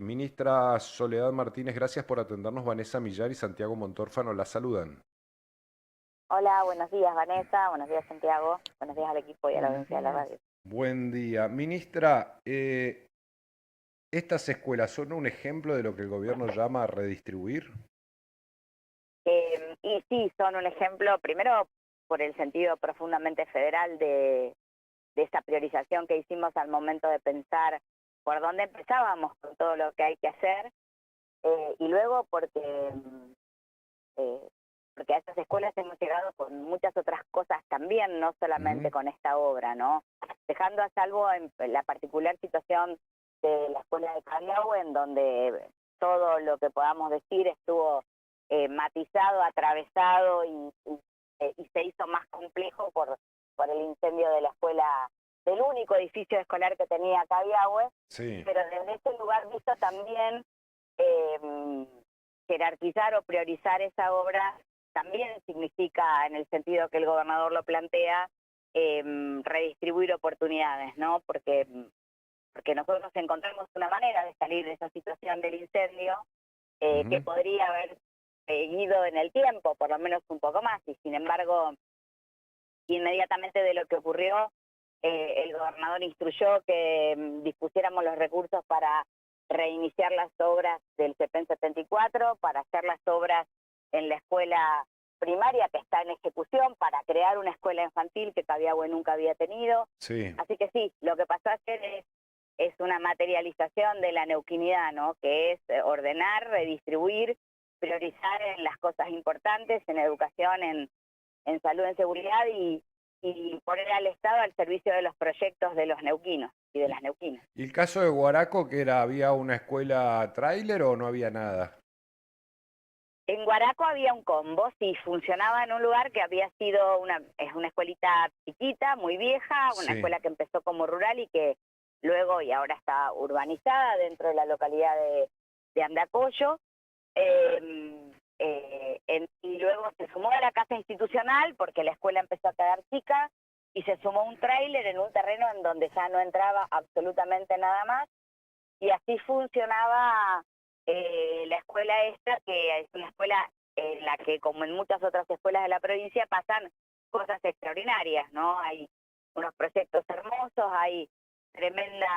Ministra Soledad Martínez, gracias por atendernos. Vanessa Millar y Santiago Montorfano la saludan. Hola, buenos días Vanessa, buenos días Santiago, buenos días al equipo y a la Buenos audiencia de la días. radio. Buen día. Ministra, ¿estas escuelas son un ejemplo de lo que el gobierno llama redistribuir? Y sí, son un ejemplo, primero por el sentido profundamente federal de esa priorización que hicimos al momento de pensar por dónde empezábamos con todo lo que hay que hacer, y luego eh, porque a estas escuelas hemos llegado con muchas otras cosas también, no solamente Ujú. con esta obra, ¿no? Dejando a salvo en la particular situación de la escuela de Callao, en donde todo lo que podamos decir estuvo matizado, atravesado y se hizo más complejo por el incendio de la escuela, del único edificio escolar que tenía Cabiahue, Sí. pero desde ese lugar visto también eh, jerarquizar o priorizar esa obra también significa, en el sentido que el gobernador lo plantea, redistribuir oportunidades, ¿no? Porque nosotros encontramos una manera de salir de esa situación del incendio que Ujú. podría haber seguido en el tiempo, por lo menos un poco más, y sin embargo, inmediatamente de lo que ocurrió, el gobernador instruyó que dispusiéramos los recursos para reiniciar las obras del CEPEN 74, para hacer las obras en la escuela primaria que está en ejecución, para crear una escuela infantil que Cabiahue nunca había tenido. Sí. Así que sí, lo que pasó ayer es una materialización de la neuquinidad, ¿no? Que es ordenar, redistribuir, priorizar en las cosas importantes, en educación, en salud, en seguridad y poner al Estado al servicio de los proyectos de los neuquinos y de ¿Y las neuquinas. y el caso de Guaraco, que era, había una escuela tráiler o no había nada? En Guaraco había un combo, sí, funcionaba en un lugar que había sido es una escuelita chiquita, muy vieja, una Sí. escuela que empezó como rural y que luego y ahora está urbanizada dentro de la localidad de Andacollo. Y luego se sumó a la casa institucional porque la escuela empezó a quedar chica y se sumó un tráiler en un terreno en donde ya no entraba absolutamente nada más, y así funcionaba la escuela esta, que es una escuela en la que, como en muchas otras escuelas de la provincia, pasan cosas extraordinarias, ¿no? Hay unos proyectos hermosos, hay tremenda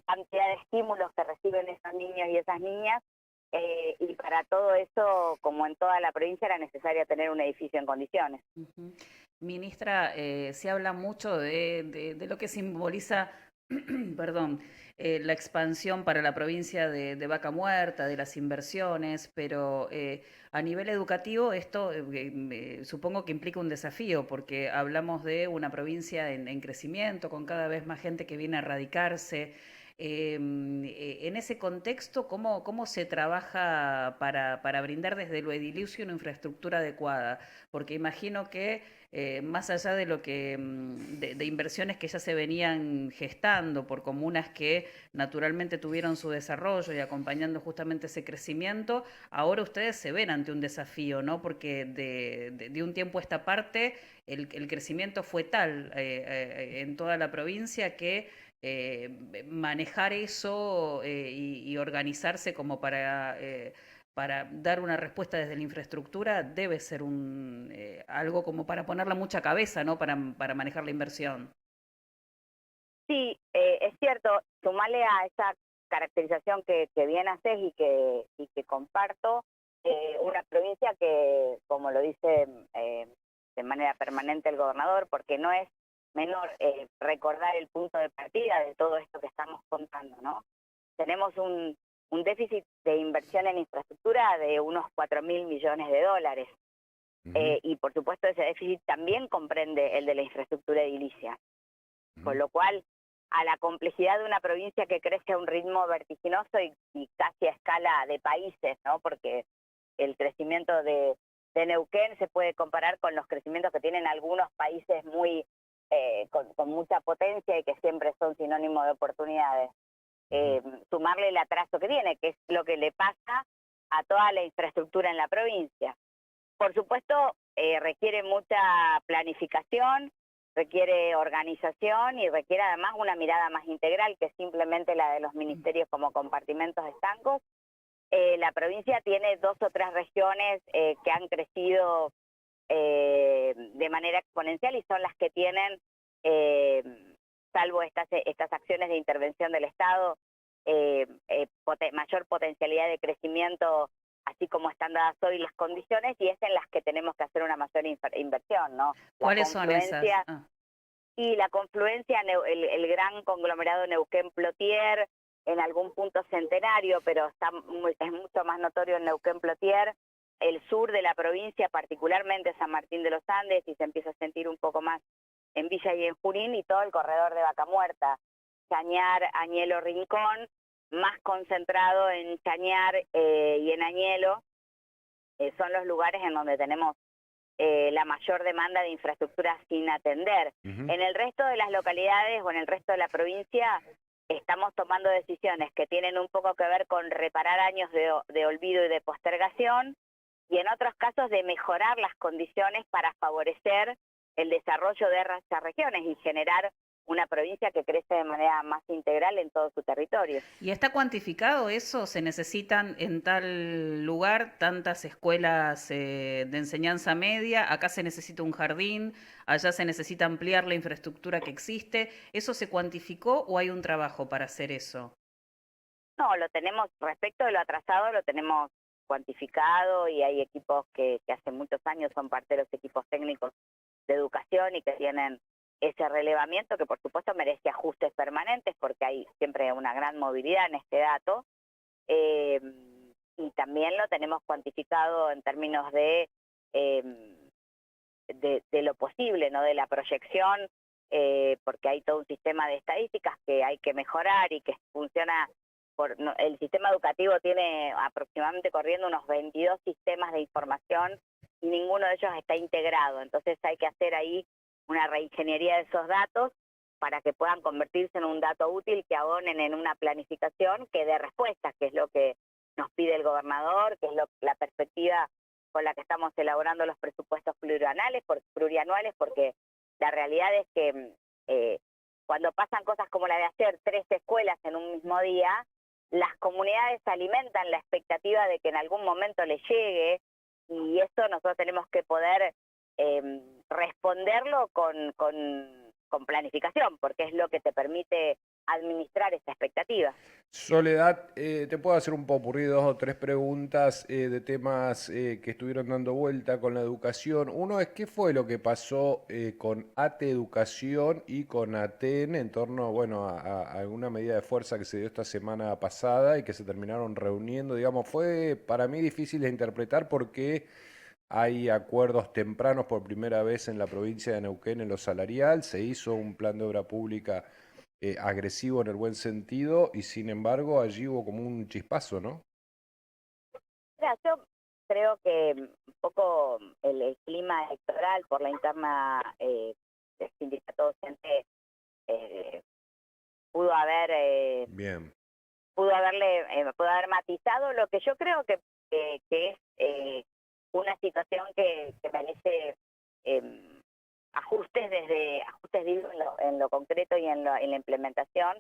cantidad de estímulos que reciben esos niños y esas niñas, y para todo eso, como en toda la provincia, era necesario tener un edificio en condiciones. Ujú. Ministra, se habla mucho de lo que simboliza, perdón, la expansión para la provincia de Vaca Muerta, de las inversiones, pero a nivel educativo esto supongo que implica un desafío, porque hablamos de una provincia en crecimiento, con cada vez más gente que viene a radicarse. En ese contexto, ¿cómo se trabaja para brindar desde lo edilicio una infraestructura adecuada? Porque imagino que más allá de lo que de inversiones que ya se venían gestando por comunas que naturalmente tuvieron su desarrollo y acompañando justamente ese crecimiento, ahora ustedes se ven ante un desafío, ¿no? Porque de un tiempo a esta parte el crecimiento fue tal en toda la provincia que manejar eso y organizarse como para dar una respuesta desde la infraestructura debe ser algo como para ponerle mucha cabeza, ¿no? Para manejar la inversión. Sí, es cierto, sumarle a esa caracterización que bien haces y que comparto, una provincia que, como lo dice de manera permanente el gobernador, porque no es menor recordar el punto de partida de todo esto que estamos contando, ¿no? Tenemos un déficit de inversión en infraestructura de unos 4.000 millones de dólares, Ujú. y por supuesto ese déficit también comprende el de la infraestructura edilicia. Con Ujú. lo cual, a la complejidad de una provincia que crece a un ritmo vertiginoso y casi a escala de países, ¿no? Porque el crecimiento de Neuquén se puede comparar con los crecimientos que tienen algunos países muy con mucha potencia y que siempre son sinónimo de oportunidades. Ujú. Sumarle el atraso que tiene, que es lo que le pasa a toda la infraestructura en la provincia. Por supuesto, requiere mucha planificación, requiere organización y requiere además una mirada más integral que simplemente la de los ministerios como compartimentos estancos. La provincia tiene 2 o 3 regiones que han crecido de manera exponencial y son las que tienen, salvo estas acciones de intervención del Estado, mayor potencialidad de crecimiento, así como están dadas hoy las condiciones, y es en las que tenemos que hacer una mayor inversión, ¿no? ¿Cuáles son esas? Y la confluencia, el gran conglomerado Neuquén-Plotier, en algún punto Centenario, pero es mucho más notorio en Neuquén-Plotier, el sur de la provincia, particularmente San Martín de los Andes, y se empieza a sentir un poco más en Villa y en Junín, y todo el corredor de Vaca Muerta, Chañar, Añelo, Rincón, más concentrado en Chañar y en Añelo, son los lugares en donde tenemos la mayor demanda de infraestructura sin atender. En el resto de las localidades o en el resto de la provincia estamos tomando decisiones que tienen un poco que ver con reparar años de olvido y de postergación, y en otros casos de mejorar las condiciones para favorecer el desarrollo de esas regiones y generar una provincia que crece de manera más integral en todo su territorio. ¿Y está cuantificado eso? ¿Se necesitan en tal lugar tantas escuelas de enseñanza media? Acá se necesita un jardín, allá se necesita ampliar la infraestructura que existe. ¿Eso se cuantificó o hay un trabajo para hacer eso? No, lo tenemos, respecto de lo atrasado, lo tenemos cuantificado, y hay equipos que hace muchos años son parte de los equipos técnicos de educación y que tienen ese relevamiento, que por supuesto merece ajustes permanentes porque hay siempre una gran movilidad en este dato, y también lo tenemos cuantificado en términos de lo posible, no de la proyección, porque hay todo un sistema de estadísticas que hay que mejorar y que funciona. El sistema educativo tiene aproximadamente corriendo unos 22 sistemas de información y ninguno de ellos está integrado, entonces hay que hacer ahí una reingeniería de esos datos para que puedan convertirse en un dato útil que abonen en una planificación que dé respuestas, que es lo que nos pide el gobernador, que es la perspectiva con la que estamos elaborando los presupuestos plurianuales, porque la realidad es que cuando pasan cosas como la de hacer 3 escuelas en un mismo día, las comunidades alimentan la expectativa de que en algún momento les llegue, y eso nosotros tenemos que poder responderlo con planificación, porque es lo que te permite administrar esa expectativa. Soledad, te puedo hacer un popurrí, 2 o 3 preguntas de temas que estuvieron dando vuelta con la educación. Uno es, ¿qué fue lo que pasó con ATE Educación y con ATEN en torno, bueno, a alguna medida de fuerza que se dio esta semana pasada y que se terminaron reuniendo? Digamos, fue para mí difícil de interpretar porque hay acuerdos tempranos por primera vez en la provincia de Neuquén en lo salarial, se hizo un plan de obra pública agresivo en el buen sentido, y sin embargo allí hubo como un chispazo, ¿no? Mira, yo creo que un poco el clima electoral por la interna del sindicato docente pudo haber Bien. pudo haber matizado lo que yo creo que es una situación que merece ajustes digo, en lo concreto y en la implementación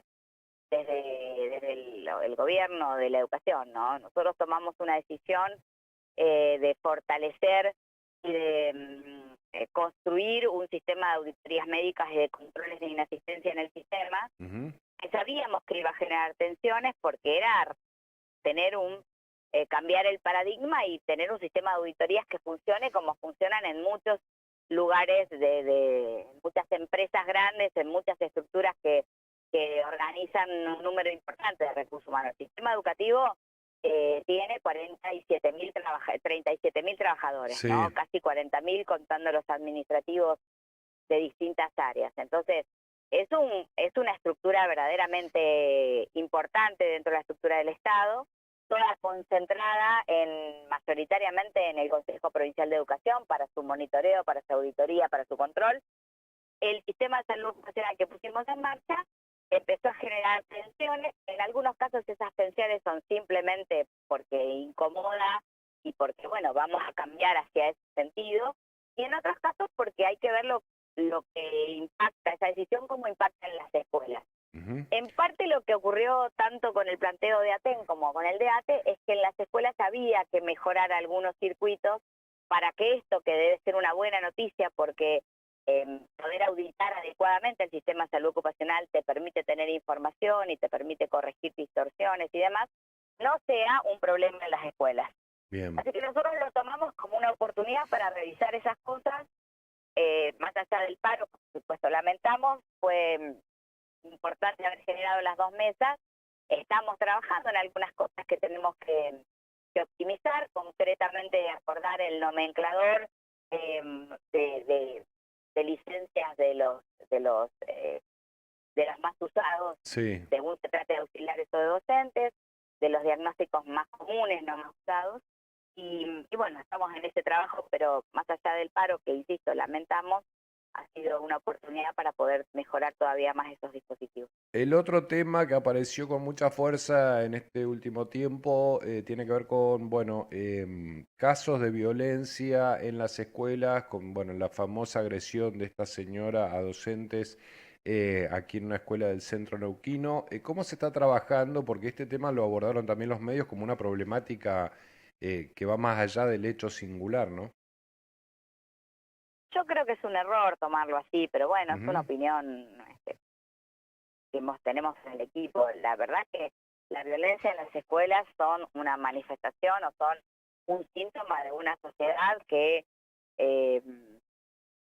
desde el gobierno de la educación, ¿no? Nosotros tomamos una decisión de fortalecer y de construir un sistema de auditorías médicas y de controles de inasistencia en el sistema, que sabíamos que iba a generar tensiones porque era tener cambiar el paradigma y tener un sistema de auditorías que funcione como funcionan en muchos lugares de muchas empresas grandes, en muchas estructuras que organizan un número importante de recursos humanos. El sistema educativo tiene 37.000 trabajadores, sí, ¿no? Casi 40.000 contando los administrativos de distintas áreas. Entonces, es una estructura verdaderamente importante dentro de la estructura del Estado, toda concentrada mayoritariamente en el Consejo Provincial de Educación para su monitoreo, para su auditoría, para su control. El sistema de salud ocupacional que pusimos en marcha empezó a generar tensiones. En algunos casos esas tensiones son simplemente porque incomoda y porque, bueno, vamos a cambiar hacia ese sentido. Y en otros casos porque hay que verlo lo que impacta, esa decisión, cómo impacta en las escuelas. Ujú. En parte lo que ocurrió tanto con el planteo de ATEN como con el de ATE es que en las escuelas había que mejorar algunos circuitos para que esto, que debe ser una buena noticia porque poder auditar adecuadamente el sistema de salud ocupacional te permite tener información y te permite corregir distorsiones y demás, no sea un problema en las escuelas. Bien, Así que nosotros lo tomamos como una oportunidad para revisar esas cosas, más allá del paro, por supuesto, lamentamos, fue importante haber generado las 2 mesas. Estamos trabajando en algunas cosas que tenemos que optimizar, concretamente acordar el nomenclador de licencias de los más usados, sí. según se trate de auxiliares o de docentes, de los diagnósticos más comunes, no más usados. Y bueno, estamos en ese trabajo, pero más allá del paro, que insisto, lamentamos, ha sido una oportunidad para poder mejorar todavía más esos dispositivos. El otro tema que apareció con mucha fuerza en este último tiempo tiene que ver con, bueno, casos de violencia en las escuelas, con, bueno, la famosa agresión de esta señora a docentes aquí en una escuela del centro neuquino. ¿Cómo se está trabajando? Porque este tema lo abordaron también los medios como una problemática que va más allá del hecho singular, ¿no? Yo creo que es un error tomarlo así, pero bueno, es una Ujú, opinión tenemos en el equipo. La verdad que la violencia en las escuelas son una manifestación o son un síntoma de una sociedad que eh,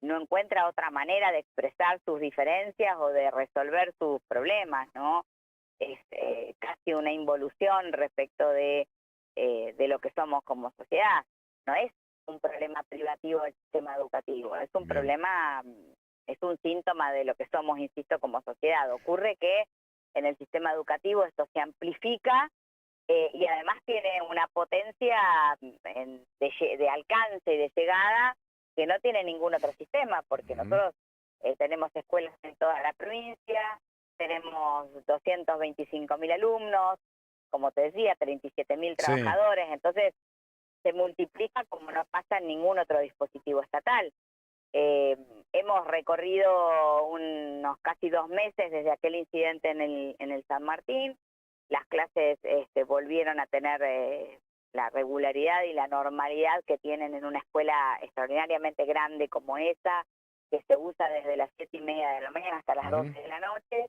no encuentra otra manera de expresar sus diferencias o de resolver sus problemas, ¿no? Es casi una involución respecto de lo que somos como sociedad. No es un problema privativo del sistema educativo, es un bien. problema, es un síntoma de lo que somos, insisto, como sociedad. Ocurre que en el sistema educativo esto se amplifica y además tiene una potencia de alcance y de llegada que no tiene ningún otro sistema, porque Ujú, nosotros tenemos escuelas en toda la provincia, tenemos 225.000 alumnos, como te decía, 37.000 sí. trabajadores, entonces se multiplica como no pasa en ningún otro dispositivo estatal. Eh, Hemos recorrido unos casi 2 meses desde aquel incidente en el San Martín. Las clases volvieron a tener la regularidad y la normalidad que tienen en una escuela extraordinariamente grande como esa, que se usa desde las 7:30 de la mañana hasta las Ujú, 12 de la noche.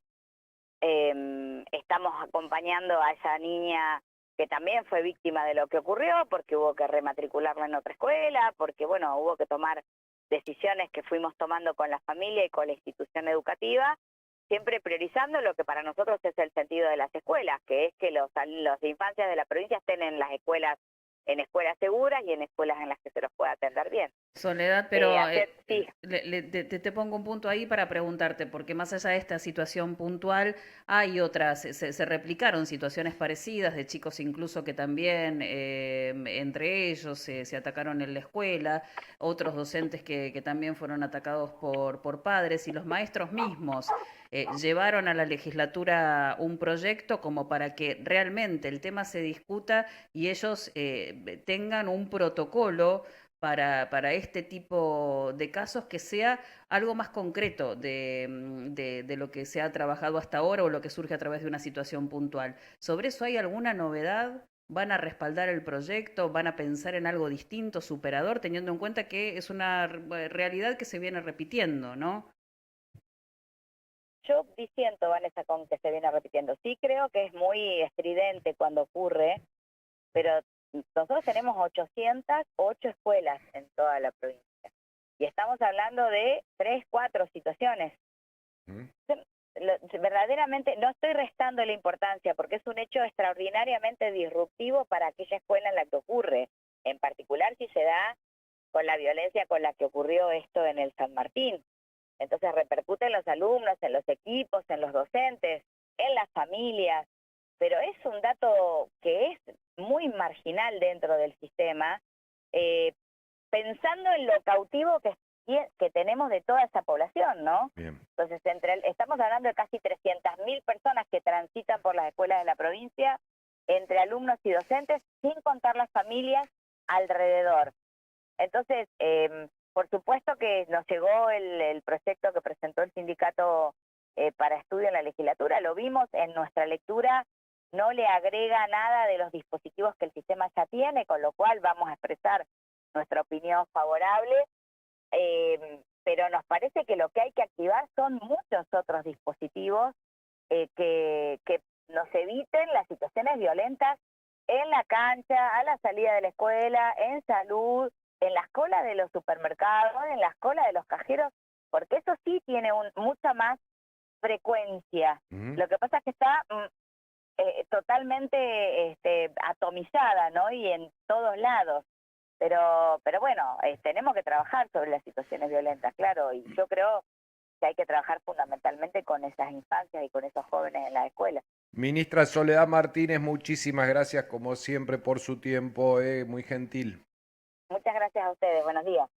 Estamos acompañando a esa niña que también fue víctima de lo que ocurrió, porque hubo que rematricularla en otra escuela, porque bueno, hubo que tomar decisiones que fuimos tomando con la familia y con la institución educativa, siempre priorizando lo que para nosotros es el sentido de las escuelas, que es que los de infancia de la provincia estén en las escuelas, en escuelas seguras y en escuelas en las que se los pueda atender bien. Soledad, pero Sí, te pongo un punto ahí para preguntarte, porque más allá de esta situación puntual, hay otras, se replicaron situaciones parecidas de chicos incluso que también entre ellos se atacaron en la escuela, otros docentes que también fueron atacados por padres y los maestros mismos llevaron a la legislatura un proyecto como para que realmente el tema se discuta y ellos tengan un protocolo para este tipo de casos que sea algo más concreto de lo que se ha trabajado hasta ahora o lo que surge a través de una situación puntual. ¿Sobre eso hay alguna novedad? ¿Van a respaldar el proyecto? ¿Van a pensar en algo distinto, superador, teniendo en cuenta que es una realidad que se viene repitiendo, ¿no? yo disiento, Vanessa, con que se viene repitiendo. Sí creo que es muy estridente cuando ocurre, pero nosotros tenemos 808 escuelas en toda la provincia. Y estamos hablando de 3, 4 situaciones. ujú, Verdaderamente no estoy restando la importancia porque es un hecho extraordinariamente disruptivo para aquella escuela en la que ocurre, en particular si se da con la violencia con la que ocurrió esto en el San Martín. Entonces repercute en los alumnos, en los equipos, en los docentes, en las familias, pero es un dato que es muy marginal dentro del sistema, eh, pensando en lo cautivo que tenemos de toda esa población, ¿no? bien. Entonces, estamos hablando de casi 300.000 personas que transitan por las escuelas de la provincia, entre alumnos y docentes, sin contar las familias alrededor. Entonces, por supuesto que nos llegó el proyecto que presentó el sindicato para estudio en la legislatura, lo vimos en nuestra lectura, no le agrega nada de los dispositivos que el sistema ya tiene, con lo cual vamos a expresar nuestra opinión favorable, pero nos parece que lo que hay que activar son muchos otros dispositivos que nos eviten las situaciones violentas en la cancha, a la salida de la escuela, en salud, en las colas de los supermercados, en las colas de los cajeros, porque eso sí tiene mucha más frecuencia. Lo que pasa es que está totalmente atomizada, ¿no? Y en todos lados. Pero bueno, tenemos que trabajar sobre las situaciones violentas, claro, y yo creo que hay que trabajar fundamentalmente con esas infancias y con esos jóvenes en la escuela. Ministra Soledad Martínez, muchísimas gracias como siempre por su tiempo, muy gentil. Muchas gracias a ustedes, buenos días.